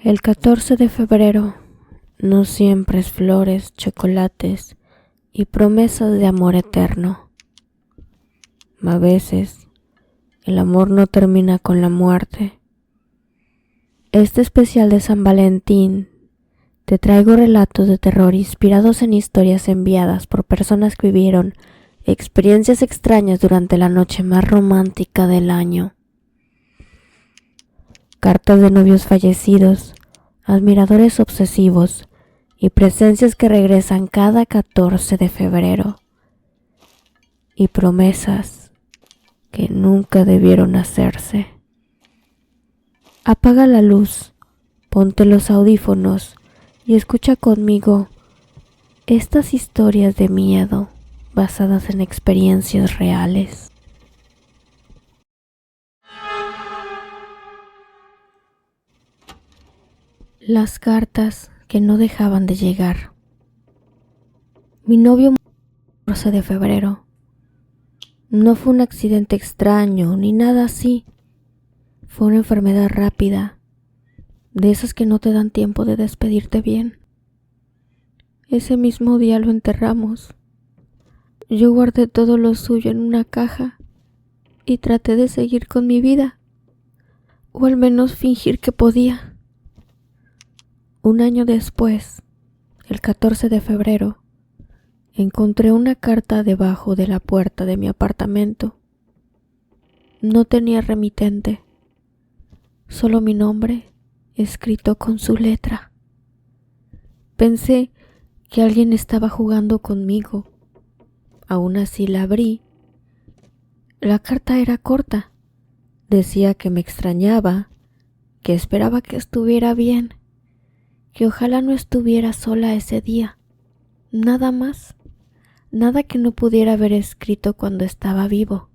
El 14 de febrero no siempre es flores, chocolates y promesas de amor eterno. A veces el amor no termina con la muerte. Este especial de San Valentín te traigo relatos de terror inspirados en historias enviadas por personas que vivieron experiencias extrañas durante la noche más romántica del año. Cartas de novios fallecidos, admiradores obsesivos y presencias que regresan cada 14 de febrero. Y promesas que nunca debieron hacerse. Apaga la luz, ponte los audífonos y escucha conmigo estas historias de miedo basadas en experiencias reales. Las cartas que no dejaban de llegar. Mi novio murió el 14 de febrero. No fue un accidente extraño ni nada así. Fue una enfermedad rápida, de esas que no te dan tiempo de despedirte bien. Ese mismo día lo enterramos. Yo guardé todo lo suyo en una caja y traté de seguir con mi vida, o al menos fingir que podía. Un año después, el 14 de febrero, encontré una carta debajo de la puerta de mi apartamento. No tenía remitente, solo mi nombre escrito con su letra. Pensé que alguien estaba jugando conmigo. Aún así la abrí. La carta era corta. Decía que me extrañaba, que esperaba que estuviera bien, que ojalá no estuviera sola ese día. Nada más. Nada que no pudiera haber escrito cuando estaba vivo.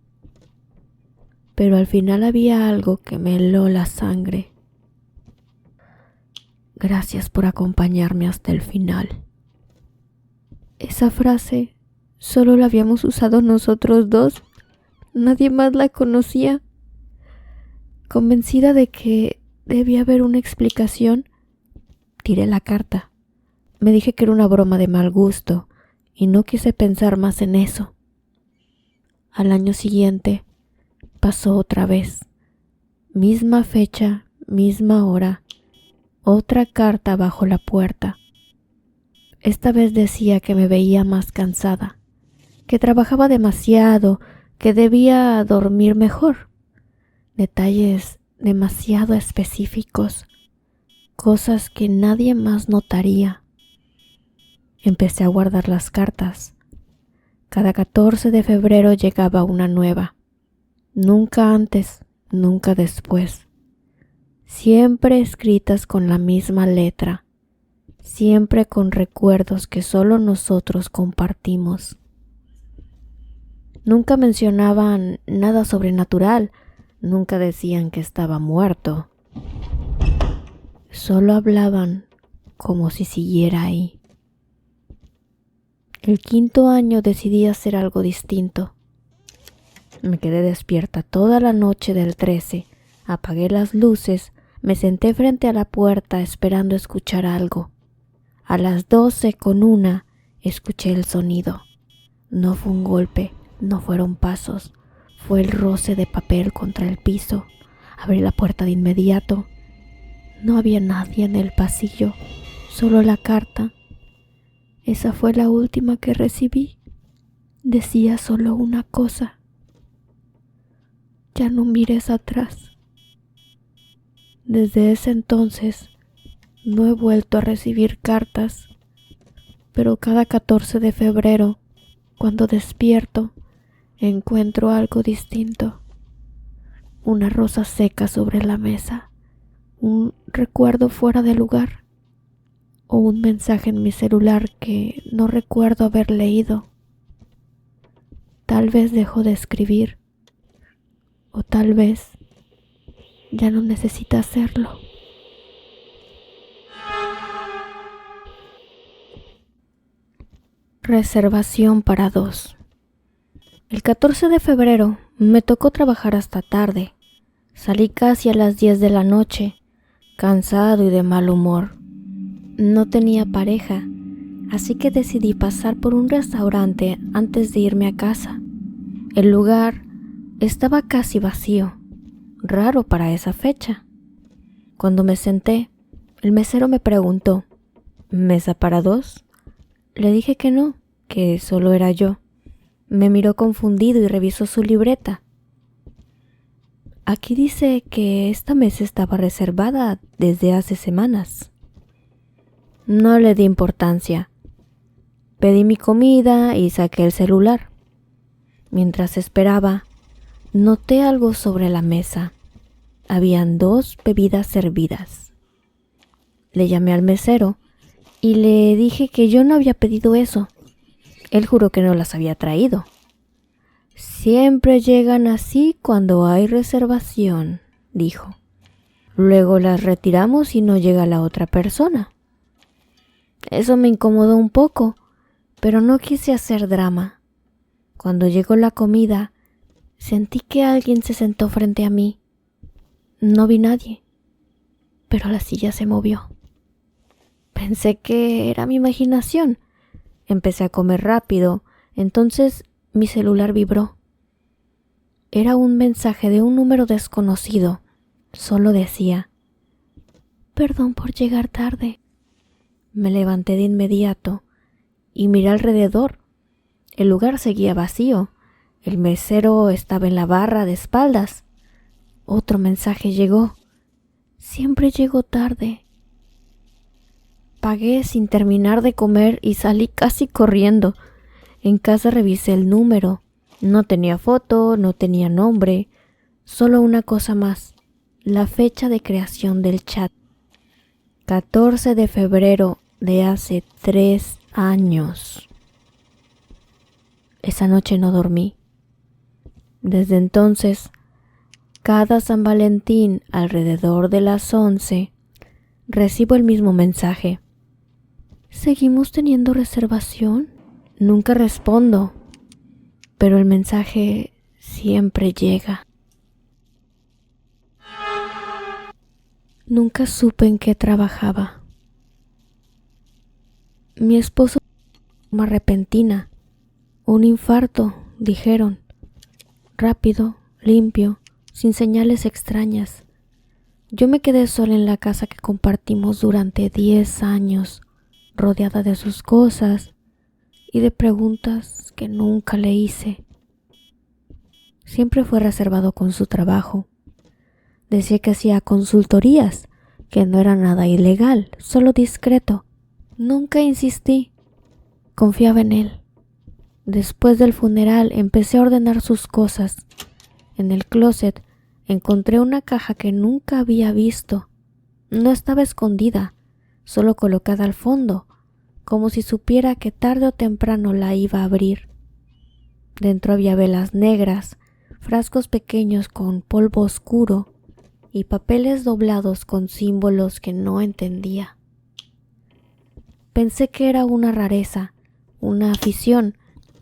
Pero al final había algo que me heló la sangre. Gracias por acompañarme hasta el final. Esa frase solo la habíamos usado nosotros dos. Nadie más la conocía. Convencida de que debía haber una explicación, tiré la carta. Me dije que era una broma de mal gusto y no quise pensar más en eso. Al año siguiente pasó otra vez. Misma fecha, misma hora, otra carta bajo la puerta. Esta vez decía que me veía más cansada, que trabajaba demasiado, que debía dormir mejor. Detalles demasiado específicos, cosas que nadie más notaría. Empecé a guardar las cartas. Cada 14 de febrero llegaba una nueva. Nunca antes, nunca después. Siempre escritas con la misma letra. Siempre con recuerdos que solo nosotros compartimos. Nunca mencionaban nada sobrenatural. Nunca decían que estaba muerto. Solo hablaban como si siguiera ahí. El 5.º año decidí hacer algo distinto. Me quedé despierta toda la noche del 13, apagué las luces, me senté frente a la puerta esperando escuchar algo. A las 12:01 escuché el sonido. No fue un golpe, no fueron pasos, fue el roce de papel contra el piso. Abrí la puerta de inmediato. No había nadie en el pasillo, solo la carta. Esa fue la última que recibí. Decía solo una cosa: ya no mires atrás. Desde ese entonces no he vuelto a recibir cartas, pero cada 14 de febrero, cuando despierto, encuentro algo distinto. Una rosa seca sobre la mesa, un recuerdo fuera de lugar, o un mensaje en mi celular que no recuerdo haber leído. Tal vez dejó de escribir, o tal vez ya no necesita hacerlo. Reservación para 2. El 14 de febrero me tocó trabajar hasta tarde. Salí casi a las 10 de la noche. cansado y de mal humor. No tenía pareja, así que decidí pasar por un restaurante antes de irme a casa. El lugar estaba casi vacío, raro para esa fecha. Cuando me senté, el mesero me preguntó, ¿mesa para dos? Le dije que no, que solo era yo. Me miró confundido y revisó su libreta. Aquí dice que esta mesa estaba reservada desde hace semanas. No le di importancia. Pedí mi comida y saqué el celular. Mientras esperaba, noté algo sobre la mesa. Habían 2 bebidas servidas. Le llamé al mesero y le dije que yo no había pedido eso. Él juró que no las había traído. Siempre llegan así cuando hay reservación, dijo. Luego las retiramos y no llega la otra persona. Eso me incomodó un poco, pero no quise hacer drama. Cuando llegó la comida, sentí que alguien se sentó frente a mí. No vi nadie, pero la silla se movió. Pensé que era mi imaginación. Empecé a comer rápido, entonces mi celular vibró. Era un mensaje de un número desconocido. Solo decía, «Perdón por llegar tarde». Me levanté de inmediato y miré alrededor. El lugar seguía vacío. El mesero estaba en la barra de espaldas. Otro mensaje llegó. «Siempre llego tarde». Pagué sin terminar de comer y salí casi corriendo. En casa revisé el número. No tenía foto, no tenía nombre. Solo una cosa más. La fecha de creación del chat. 14 de febrero de hace 3 años. Esa noche no dormí. Desde entonces, cada San Valentín alrededor de las 11, recibo el mismo mensaje. ¿Seguimos teniendo reservación? Nunca respondo, pero el mensaje siempre llega. Nunca supe en qué trabajaba. Mi esposo tuvo una forma repentina, un infarto, dijeron. Rápido, limpio, sin señales extrañas. Yo me quedé sola en la casa que compartimos durante 10 años, rodeada de sus cosas y de preguntas que nunca le hice. Siempre fue reservado con su trabajo. Decía que hacía consultorías, que no era nada ilegal, solo discreto. Nunca insistí. Confiaba en él. Después del funeral empecé a ordenar sus cosas. En el closet encontré una caja que nunca había visto. No estaba escondida, solo colocada al fondo, como si supiera que tarde o temprano la iba a abrir. Dentro había velas negras, frascos pequeños con polvo oscuro y papeles doblados con símbolos que no entendía. Pensé que era una rareza, una afición,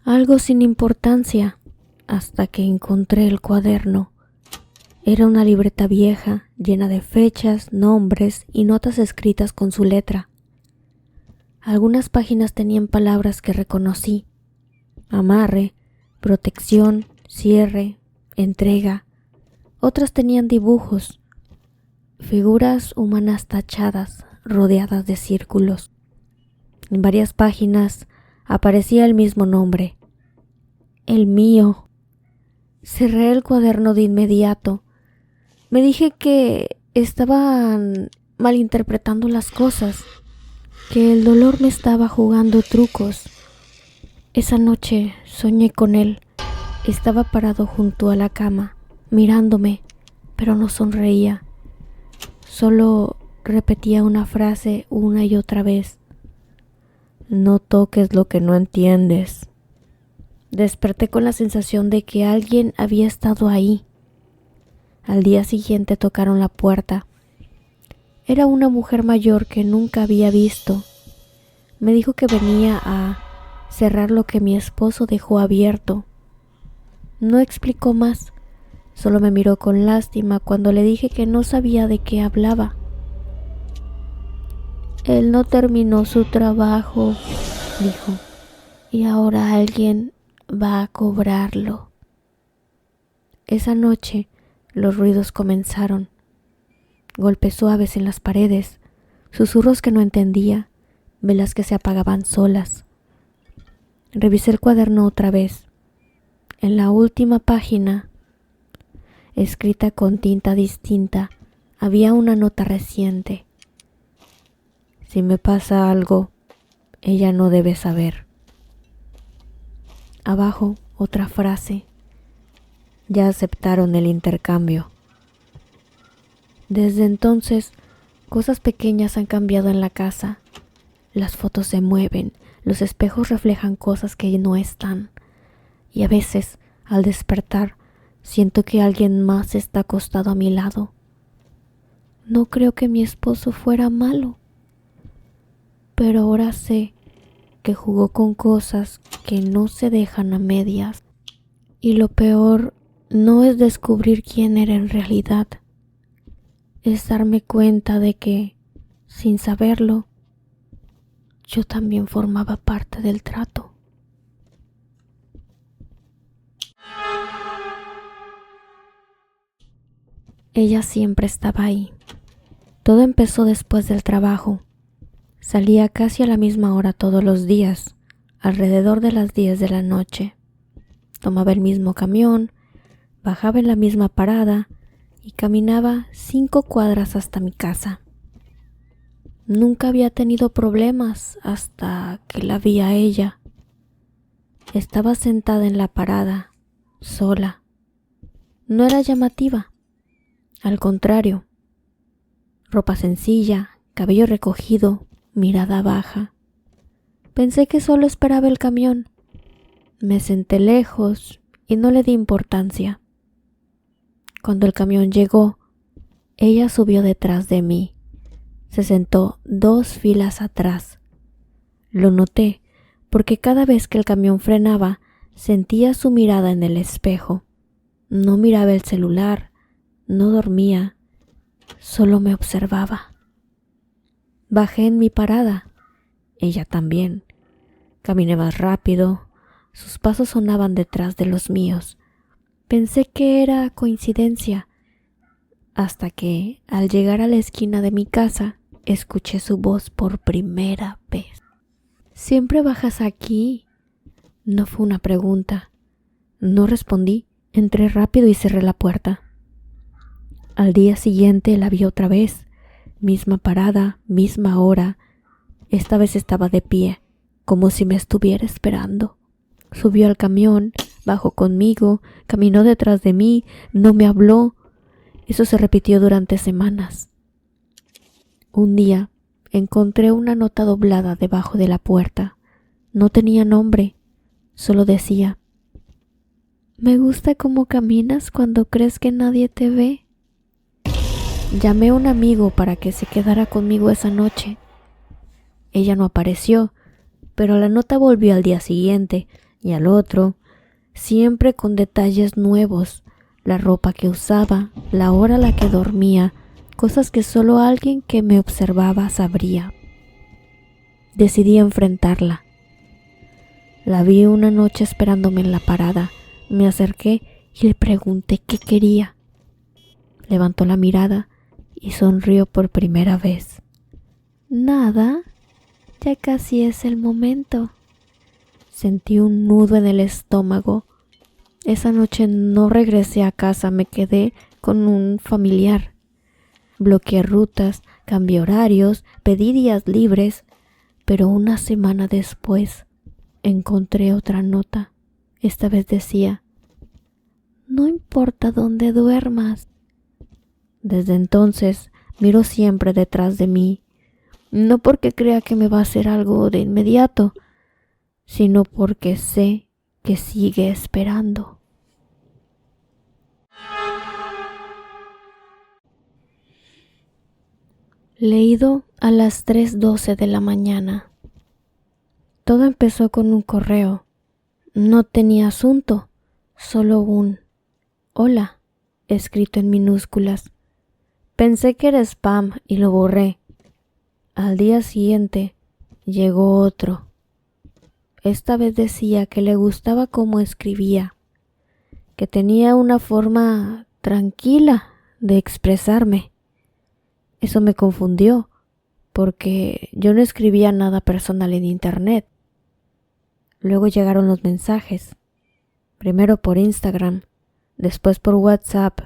algo sin importancia, hasta que encontré el cuaderno. Era una libreta vieja, llena de fechas, nombres y notas escritas con su letra. Algunas páginas tenían palabras que reconocí: amarre, protección, cierre, entrega. Otras tenían dibujos, figuras humanas tachadas, rodeadas de círculos. En varias páginas aparecía el mismo nombre, el mío. Cerré el cuaderno de inmediato. Me dije que estaban malinterpretando las cosas, que el dolor me estaba jugando trucos. Esa noche soñé con él. Estaba parado junto a la cama, mirándome, pero no sonreía. Solo repetía una frase una y otra vez: no toques lo que no entiendes. Desperté con la sensación de que alguien había estado ahí. Al día siguiente tocaron la puerta. Era una mujer mayor que nunca había visto. Me dijo que venía a cerrar lo que mi esposo dejó abierto. No explicó más, solo me miró con lástima cuando le dije que no sabía de qué hablaba. Él no terminó su trabajo, dijo, y ahora alguien va a cobrarlo. Esa noche los ruidos comenzaron. Golpes suaves en las paredes, susurros que no entendía, velas que se apagaban solas. Revisé el cuaderno otra vez. En la última página, escrita con tinta distinta, había una nota reciente. Si me pasa algo, ella no debe saber. Abajo, otra frase. Ya aceptaron el intercambio. Desde entonces, cosas pequeñas han cambiado en la casa. Las fotos se mueven, los espejos reflejan cosas que no están. Y a veces, al despertar, siento que alguien más está acostado a mi lado. No creo que mi esposo fuera malo, pero ahora sé que jugó con cosas que no se dejan a medias. Y lo peor no es descubrir quién era en realidad, es darme cuenta de que, sin saberlo, yo también formaba parte del trato. Ella siempre estaba ahí. Todo empezó después del trabajo. Salía casi a la misma hora todos los días, alrededor de las 10 de la noche. Tomaba el mismo camión, bajaba en la misma parada y caminaba 5 cuadras hasta mi casa. Nunca había tenido problemas hasta que la vi a ella. Estaba sentada en la parada, sola. No era llamativa, al contrario. Ropa sencilla, cabello recogido, mirada baja. Pensé que solo esperaba el camión. Me senté lejos y no le di importancia. Cuando el camión llegó, ella subió detrás de mí. Se sentó 2 filas atrás. Lo noté porque cada vez que el camión frenaba, sentía su mirada en el espejo. No miraba el celular, no dormía, solo me observaba. Bajé en mi parada, ella también. Caminé más rápido, sus pasos sonaban detrás de los míos. Pensé que era coincidencia, hasta que, al llegar a la esquina de mi casa, escuché su voz por primera vez. ¿Siempre bajas aquí? No fue una pregunta. No respondí, entré rápido y cerré la puerta. Al día siguiente la vi otra vez, misma parada, misma hora. Esta vez estaba de pie, como si me estuviera esperando. Subió al camión, bajó conmigo, caminó detrás de mí, no me habló. Eso se repitió durante semanas. Un día encontré una nota doblada debajo de la puerta. No tenía nombre, solo decía: me gusta cómo caminas cuando crees que nadie te ve. Llamé a un amigo para que se quedara conmigo esa noche. Ella no apareció, pero la nota volvió al día siguiente y al otro, siempre con detalles nuevos, la ropa que usaba, la hora a la que dormía, cosas que solo alguien que me observaba sabría. Decidí enfrentarla. La vi una noche esperándome en la parada. Me acerqué y le pregunté qué quería. Levantó la mirada y sonrió por primera vez. Nada, ya casi es el momento. Sentí un nudo en el estómago. Esa noche no regresé a casa, me quedé con un familiar. Bloqueé rutas, cambié horarios, pedí días libres, pero una semana después encontré otra nota. Esta vez decía: no importa dónde duermas. Desde entonces miro siempre detrás de mí, no porque crea que me va a hacer algo de inmediato, sino porque sé que sigue esperando. Leído a las 3:12 de la mañana. Todo empezó con un correo. No tenía asunto, solo un hola, escrito en minúsculas. Pensé que era spam y lo borré. Al día siguiente llegó otro. Esta vez decía que le gustaba cómo escribía, que tenía una forma tranquila de expresarme. Eso me confundió, porque yo no escribía nada personal en internet. Luego llegaron los mensajes, primero por Instagram, después por WhatsApp.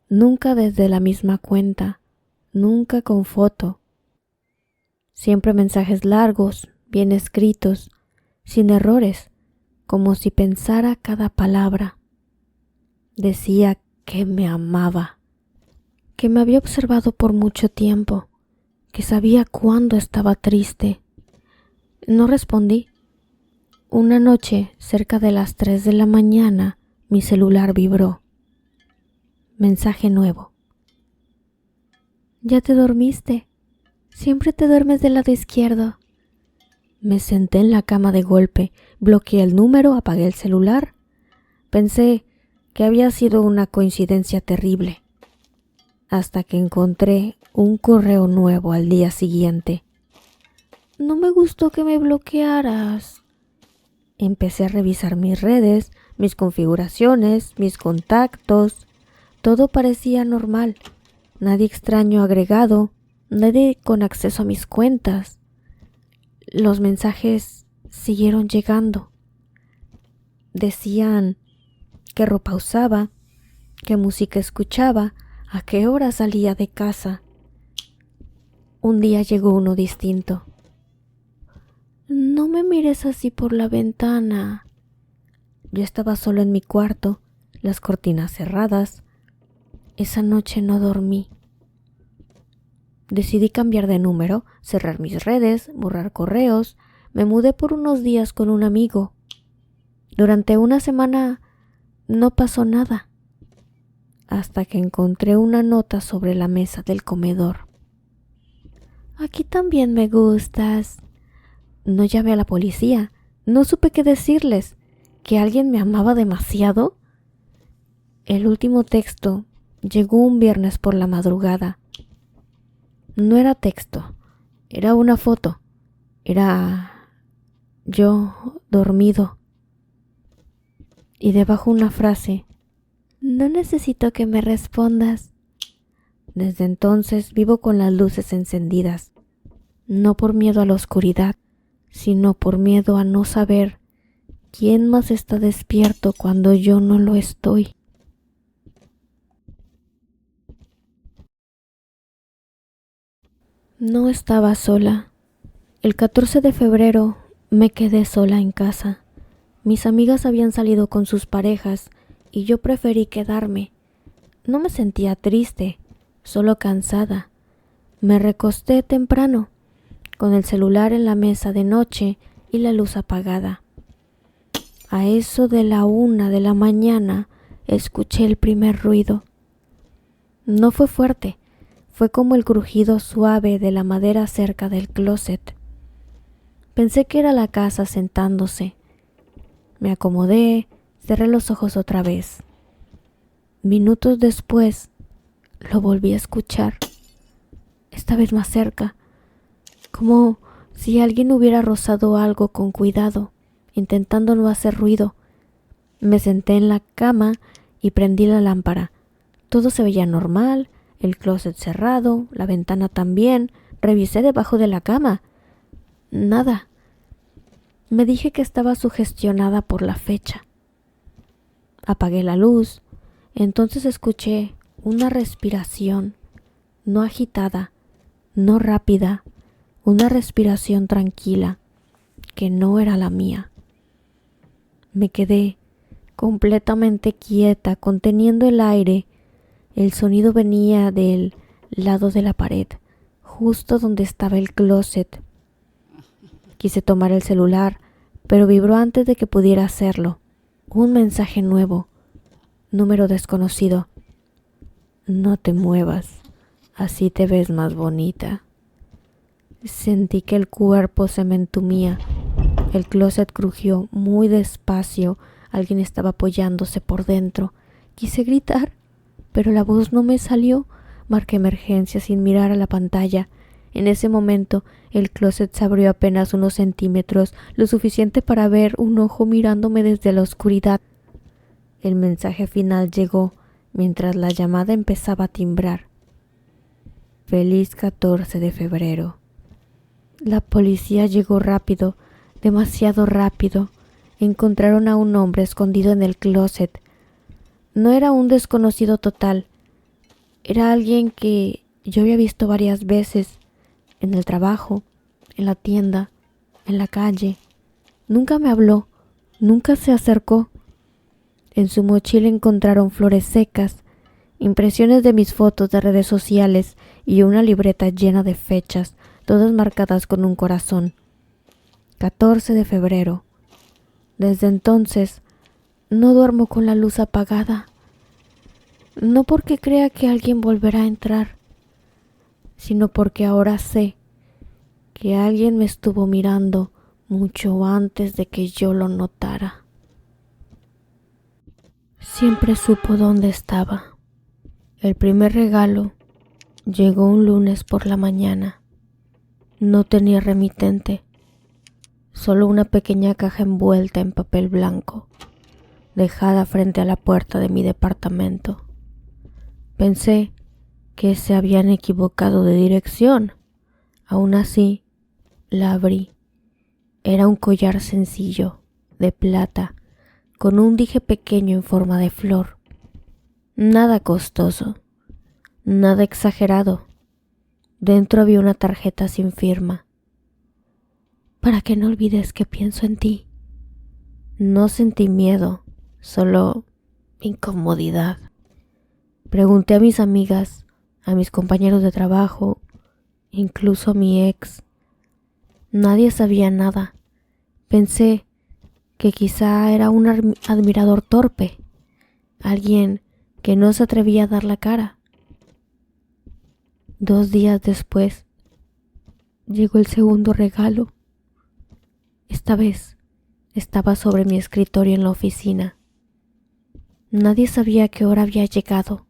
Nunca desde la misma cuenta, nunca con foto. Siempre mensajes largos, bien escritos, sin errores, como si pensara cada palabra. Decía que me amaba, que me había observado por mucho tiempo, que sabía cuándo estaba triste. No respondí. Una noche, cerca de las 3 de la mañana, mi celular vibró. Mensaje nuevo. ¿Ya te dormiste? Siempre te duermes del lado izquierdo. Me senté en la cama de golpe, bloqueé el número, apagué el celular. Pensé que había sido una coincidencia terrible, hasta que encontré un correo nuevo al día siguiente. No me gustó que me bloquearas. Empecé a revisar mis redes, mis configuraciones, mis contactos. Todo parecía normal. Nadie extraño agregado, nadie con acceso a mis cuentas. Los mensajes siguieron llegando. Decían qué ropa usaba, qué música escuchaba, a qué hora salía de casa. Un día llegó uno distinto. No me mires así por la ventana. Yo estaba solo en mi cuarto, las cortinas cerradas. Esa noche no dormí. Decidí cambiar de número, cerrar mis redes, borrar correos. Me mudé por unos días con un amigo. Durante una semana no pasó nada, hasta que encontré una nota sobre la mesa del comedor. Aquí también me gustas. No llamé a la policía, no supe qué decirles, que alguien me amaba demasiado. El último texto llegó un viernes por la madrugada. No era texto, era una foto. Era yo dormido. Y debajo una frase: no necesito que me respondas. Desde entonces vivo con las luces encendidas, no por miedo a la oscuridad, sino por miedo a no saber quién más está despierto cuando yo no lo estoy. No estaba sola. El 14 de febrero me quedé sola en casa. Mis amigas habían salido con sus parejas y yo preferí quedarme. No me sentía triste, solo cansada. Me recosté temprano, con el celular en la mesa de noche y la luz apagada. A eso de la 1 de la mañana escuché el primer ruido. No fue fuerte, fue como el crujido suave de la madera cerca del closet. Pensé que era la casa sentándose. Me acomodé, cerré los ojos otra vez. Minutos después, lo volví a escuchar, esta vez más cerca, como si alguien hubiera rozado algo con cuidado, intentando no hacer ruido. Me senté en la cama y prendí la lámpara. Todo se veía normal, el closet cerrado, la ventana también. Revisé debajo de la cama. Nada. Me dije que estaba sugestionada por la fecha. Apagué la luz. Entonces escuché una respiración, no agitada, no rápida, una respiración tranquila, que no era la mía. Me quedé completamente quieta, conteniendo el aire. El sonido venía del lado de la pared, justo donde estaba el closet. Quise tomar el celular, pero vibró antes de que pudiera hacerlo. Un mensaje nuevo, número desconocido. No te muevas, así te ves más bonita. Sentí que el cuerpo se me entumía. El closet crujió muy despacio. Alguien estaba apoyándose por dentro. Quise gritar, pero la voz no me salió. Marqué emergencia sin mirar a la pantalla. En ese momento, el closet se abrió apenas unos centímetros, lo suficiente para ver un ojo mirándome desde la oscuridad. El mensaje final llegó mientras la llamada empezaba a timbrar. Feliz 14 de febrero. La policía llegó rápido, demasiado rápido. Encontraron a un hombre escondido en el closet. No era un desconocido total. Era alguien que yo había visto varias veces, en el trabajo, en la tienda, en la calle. Nunca me habló, nunca se acercó. En su mochila encontraron flores secas, impresiones de mis fotos de redes sociales y una libreta llena de fechas, todas marcadas con un corazón. 14 de febrero. Desde entonces, no duermo con la luz apagada. No porque crea que alguien volverá a entrar, sino porque ahora sé que alguien me estuvo mirando mucho antes de que yo lo notara. Siempre supo dónde estaba. El primer regalo llegó un lunes por la mañana. No tenía remitente, solo una pequeña caja envuelta en papel blanco, dejada frente a la puerta de mi departamento. Pensé que se habían equivocado de dirección. Aún así, la abrí. Era un collar sencillo, de plata, con un dije pequeño en forma de flor. Nada costoso, nada exagerado. Dentro había una tarjeta sin firma. Para que no olvides que pienso en ti. No sentí miedo, solo incomodidad. Pregunté a mis amigas, a mis compañeros de trabajo, incluso a mi ex. Nadie sabía nada. Pensé que quizá era un admirador torpe, alguien que no se atrevía a dar la cara. 2 días después, llegó el segundo regalo. Esta vez estaba sobre mi escritorio en la oficina. Nadie sabía a qué hora había llegado.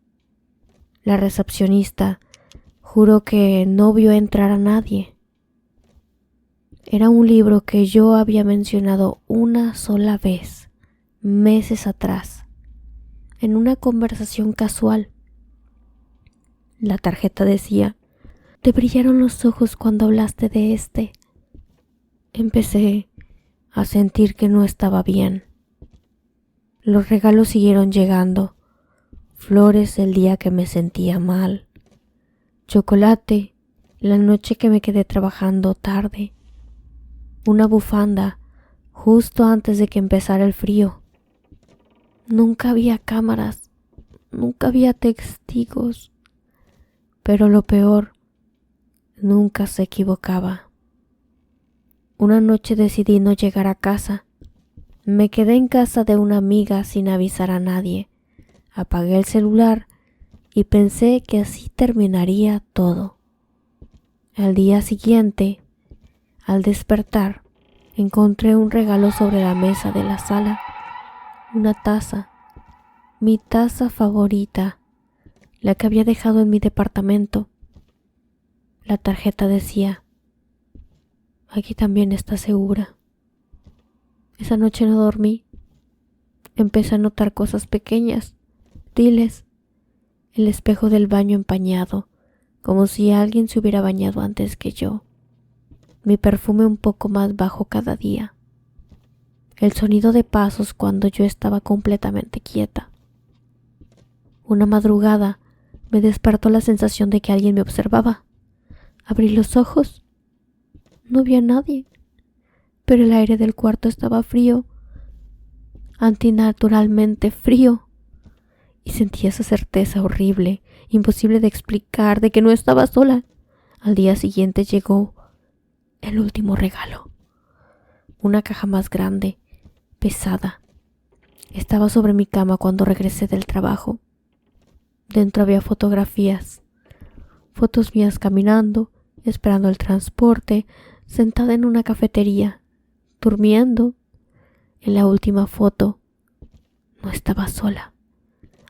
La recepcionista juró que no vio entrar a nadie. Era un libro que yo había mencionado una sola vez, meses atrás, en una conversación casual. La tarjeta decía: «Te brillaron los ojos cuando hablaste de este». Empecé a sentir que no estaba bien. Los regalos siguieron llegando. Flores el día que me sentía mal. Chocolate la noche que me quedé trabajando tarde. Una bufanda justo antes de que empezara el frío. Nunca había cámaras, nunca había testigos. Pero lo peor, nunca se equivocaba. Una noche decidí no llegar a casa. Me quedé en casa de una amiga sin avisar a nadie. Apagué el celular y pensé que así terminaría todo. Al día siguiente, al despertar, encontré un regalo sobre la mesa de la sala. Una taza, mi taza favorita, la que había dejado en mi departamento. La tarjeta decía: «Aquí también estás segura». Esa noche no dormí. Empecé a notar cosas pequeñas, sutiles. El espejo del baño empañado, como si alguien se hubiera bañado antes que yo. Mi perfume un poco más bajo cada día. El sonido de pasos cuando yo estaba completamente quieta. Una madrugada me despertó la sensación de que alguien me observaba. Abrí los ojos. No vi a nadie, pero el aire del cuarto estaba frío, antinaturalmente frío, y sentí esa certeza horrible, imposible de explicar, de que no estaba sola. Al día siguiente llegó el último regalo. Una caja más grande, pesada. Estaba sobre mi cama cuando regresé del trabajo. Dentro había fotografías, fotos mías caminando, esperando el transporte, sentada en una cafetería, durmiendo. En la última foto no estaba sola.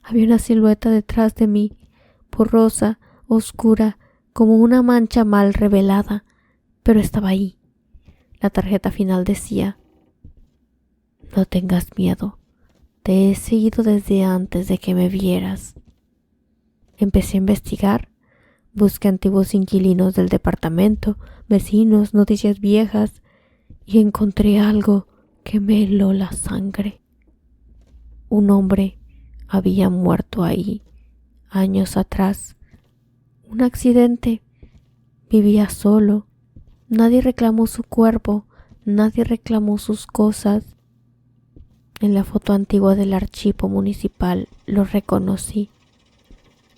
Había una silueta detrás de mí, borrosa, oscura, como una mancha mal revelada, pero estaba ahí. La tarjeta final decía: no tengas miedo, te he seguido desde antes de que me vieras. Empecé a investigar, busqué antiguos inquilinos del departamento, vecinos, noticias viejas, y encontré algo que me heló la sangre. Un hombre había muerto ahí años atrás. Un accidente. Vivía solo. Nadie reclamó su cuerpo, nadie reclamó sus cosas. En la foto antigua del archivo municipal lo reconocí.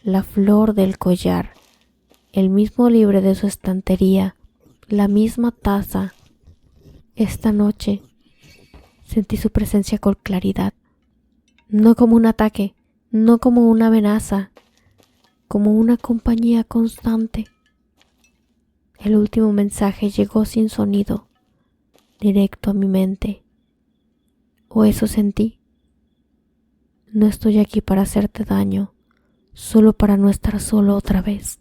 La flor del collar, el mismo libro de su estantería, la misma taza. Esta noche sentí su presencia con claridad, no como un ataque, no como una amenaza, como una compañía constante. El último mensaje llegó sin sonido, directo a mi mente. O eso sentí. No estoy aquí para hacerte daño, solo para no estar solo otra vez.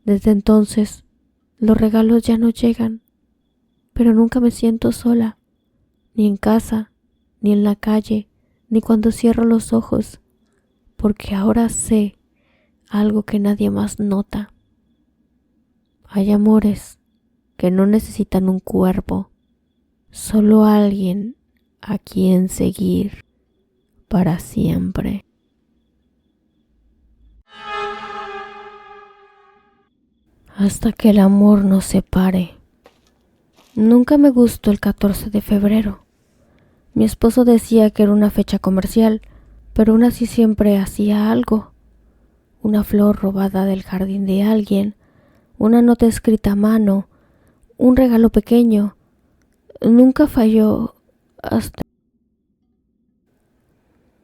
Desde entonces, los regalos ya no llegan, pero nunca me siento sola, ni en casa, ni en la calle, ni cuando cierro los ojos, porque ahora sé algo que nadie más nota. Hay amores que no necesitan un cuerpo, solo alguien a quien seguir para siempre. Hasta que el amor nos separe. Nunca me gustó el 14 de febrero. Mi esposo decía que era una fecha comercial, pero aún así siempre hacía algo. Una flor robada del jardín de alguien, una nota escrita a mano, un regalo pequeño. Nunca falló hasta...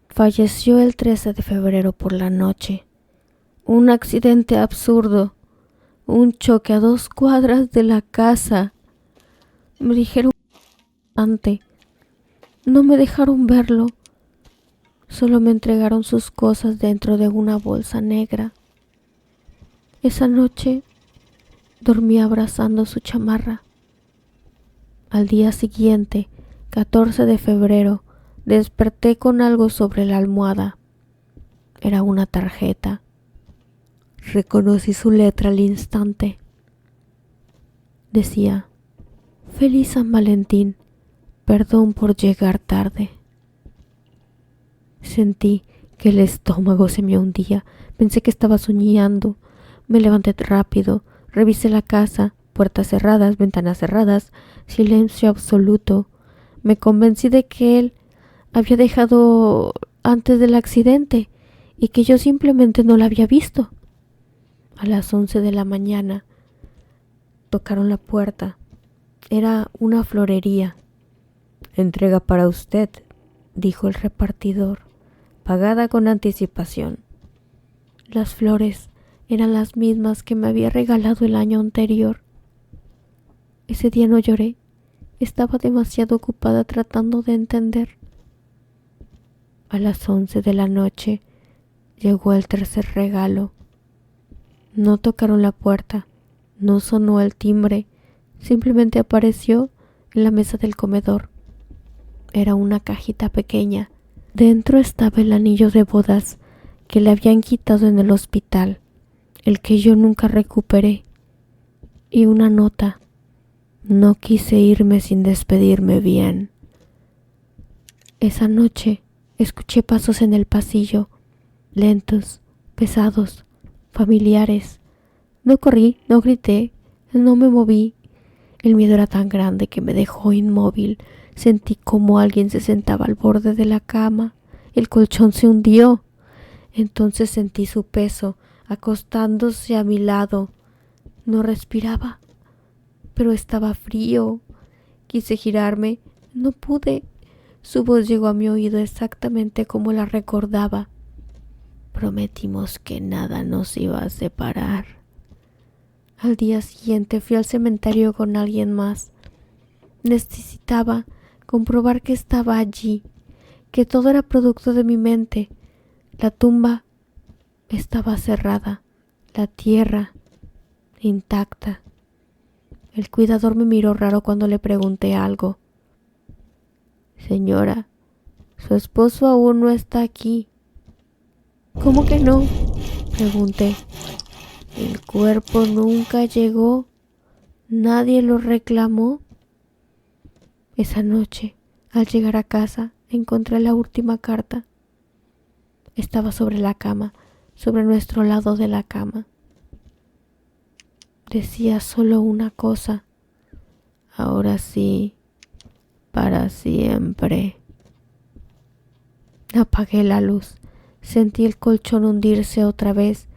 Falleció el 13 de febrero por la noche. Un accidente absurdo. Un choque a 2 cuadras de la casa. Me dijeron antes. No me dejaron verlo. Solo me entregaron sus cosas dentro de una bolsa negra. Esa noche dormí abrazando su chamarra. Al día siguiente, 14 de febrero, desperté con algo sobre la almohada. Era una tarjeta. Reconocí su letra al instante. Decía: Feliz San Valentín, perdón por llegar tarde. Sentí que el estómago se me hundía. Pensé que estaba soñando. Me levanté rápido, revisé la casa, puertas cerradas, ventanas cerradas, silencio absoluto. Me convencí de que él había dejado antes del accidente y que yo simplemente no la había visto. A las 11 de la mañana tocaron la puerta. Era una florería. Entrega para usted, dijo el repartidor, pagada con anticipación. Las flores eran las mismas que me había regalado el año anterior. Ese día no lloré. Estaba demasiado ocupada tratando de entender. A las 11 de la noche llegó el tercer regalo. No tocaron la puerta, no sonó el timbre, simplemente apareció en la mesa del comedor. Era una cajita pequeña. Dentro estaba el anillo de bodas que le habían quitado en el hospital, el que yo nunca recuperé, y una nota. No quise irme sin despedirme bien. Esa noche escuché pasos en el pasillo, lentos, pesados, familiares. No corrí, no grité, no me moví. El miedo era tan grande que me dejó inmóvil. Sentí como alguien se sentaba al borde de la cama. El colchón se hundió. Entonces sentí su peso acostándose a mi lado. No respiraba, pero estaba frío. Quise girarme, no pude. Su voz llegó a mi oído exactamente como la recordaba. Prometimos que nada nos iba a separar. Al día siguiente fui al cementerio con alguien más. Necesitaba comprobar que estaba allí, que todo era producto de mi mente. La tumba estaba cerrada, la tierra intacta. El cuidador me miró raro cuando le pregunté algo. Señora, su esposo aún no está aquí. ¿Cómo que no? Pregunté. El cuerpo nunca llegó. Nadie lo reclamó. Esa noche, al llegar a casa, encontré la última carta. Estaba sobre la cama, sobre nuestro lado de la cama. Decía solo una cosa. Ahora sí, para siempre. Apagué la luz. Sentí el colchón hundirse otra vez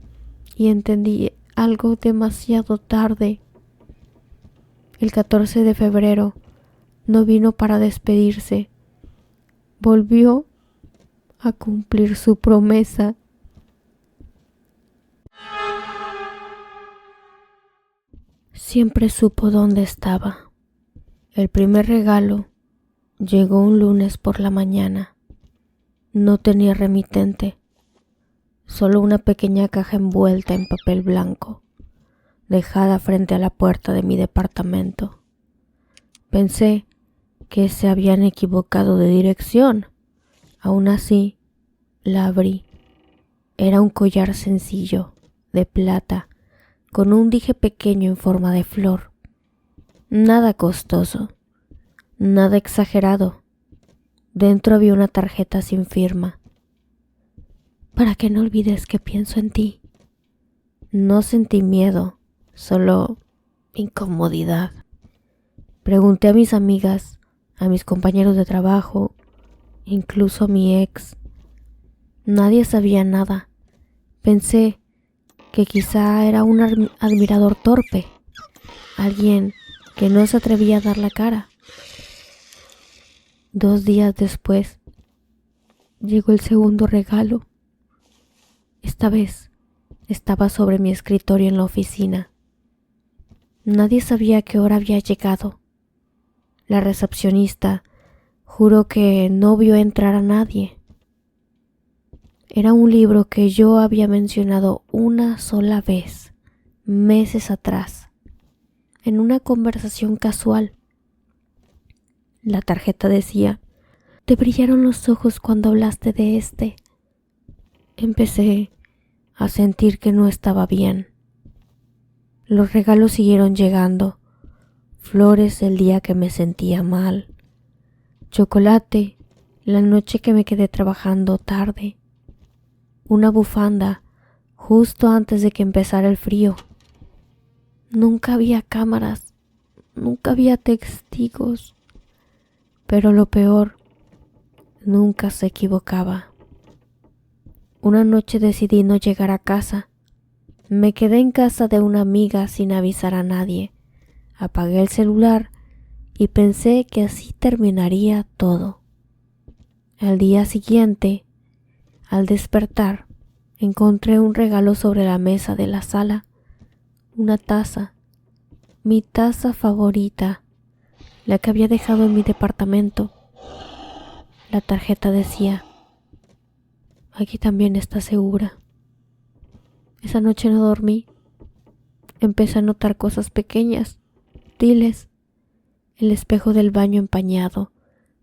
y entendí algo demasiado tarde. El 14 de febrero no vino para despedirse. Volvió a cumplir su promesa. Siempre supo dónde estaba. El primer regalo llegó un lunes por la mañana. No tenía remitente, solo una pequeña caja envuelta en papel blanco, dejada frente a la puerta de mi departamento. Pensé que se habían equivocado de dirección. Aún así, la abrí. Era un collar sencillo, de plata, con un dije pequeño en forma de flor. Nada costoso, nada exagerado. Dentro había una tarjeta sin firma. Para que no olvides que pienso en ti. No sentí miedo, solo incomodidad. Pregunté a mis amigas, a mis compañeros de trabajo, incluso a mi ex. Nadie sabía nada. Pensé que quizá era un admirador torpe, alguien que no se atrevía a dar la cara. 2 días después, llegó el segundo regalo. Esta vez estaba sobre mi escritorio en la oficina. Nadie sabía a qué hora había llegado. La recepcionista juró que no vio entrar a nadie. Era un libro que yo había mencionado una sola vez, meses atrás, en una conversación casual. La tarjeta decía: «Te brillaron los ojos cuando hablaste de este». Empecé a sentir que no estaba bien. Los regalos siguieron llegando. Flores el día que me sentía mal. Chocolate la noche que me quedé trabajando tarde. Una bufanda justo antes de que empezara el frío. Nunca había cámaras, nunca había testigos. Pero lo peor, nunca se equivocaba. Una noche decidí no llegar a casa. Me quedé en casa de una amiga sin avisar a nadie. Apagué el celular y pensé que así terminaría todo. Al día siguiente, al despertar, encontré un regalo sobre la mesa de la sala. Una taza, mi taza favorita, la que había dejado en mi departamento. La tarjeta decía: «Aquí también está segura». Esa noche no dormí. Empecé a notar cosas pequeñas, sutiles. El espejo del baño empañado,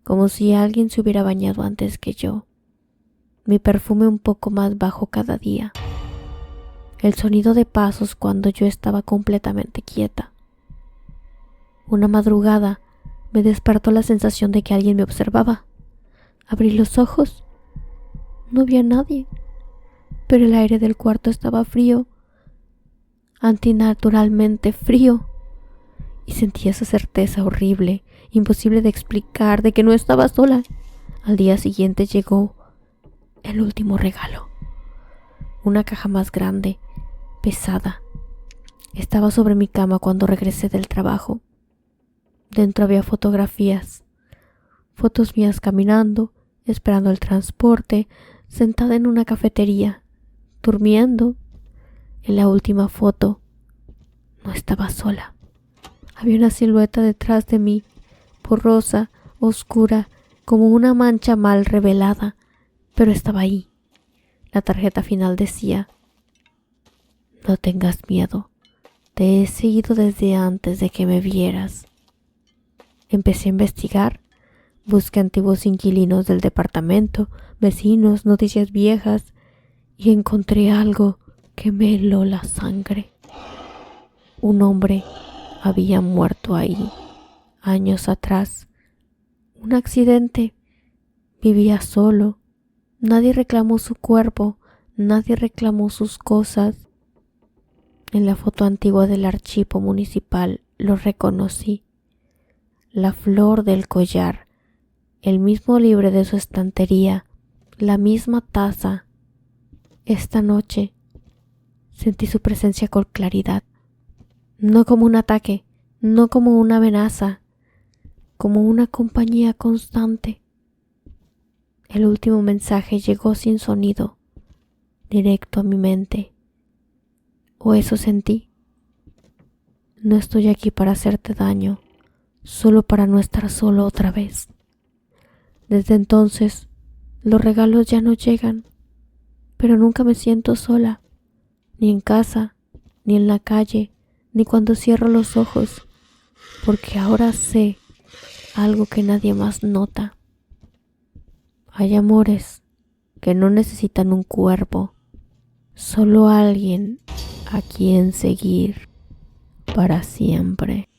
como si alguien se hubiera bañado antes que yo. Mi perfume un poco más bajo cada día. El sonido de pasos cuando yo estaba completamente quieta. Una madrugada me despertó la sensación de que alguien me observaba. Abrí los ojos. No había nadie, pero el aire del cuarto estaba frío, antinaturalmente frío, y sentí esa certeza horrible, imposible de explicar, de que no estaba sola. Al día siguiente llegó el último regalo. Una caja más grande, pesada. Estaba sobre mi cama cuando regresé del trabajo. Dentro había fotografías, fotos mías caminando, esperando el transporte, sentada en una cafetería, durmiendo. En la última foto no estaba sola. Había una silueta detrás de mí, borrosa, oscura, como una mancha mal revelada, pero estaba ahí. La tarjeta final decía: «No tengas miedo, Te he seguido desde antes de que me vieras. Empecé a investigar. Busqué antiguos inquilinos del departamento, vecinos, noticias viejas y encontré algo que me heló la sangre. Un hombre había muerto ahí años atrás. Un accidente. Vivía solo. Nadie reclamó su cuerpo, nadie reclamó sus cosas. En la foto antigua del archivo municipal lo reconocí. La flor del collar, el mismo libro de su estantería, la misma taza. Esta noche sentí su presencia con claridad, no como un ataque, no como una amenaza, como una compañía constante. El último mensaje llegó sin sonido, directo a mi mente. O eso sentí. No estoy aquí para hacerte daño, solo para no estar solo otra vez. Desde entonces, los regalos ya no llegan, pero nunca me siento sola, ni en casa, ni en la calle, ni cuando cierro los ojos, porque ahora sé algo que nadie más nota. Hay amores que no necesitan un cuerpo, solo alguien a quien seguir para siempre.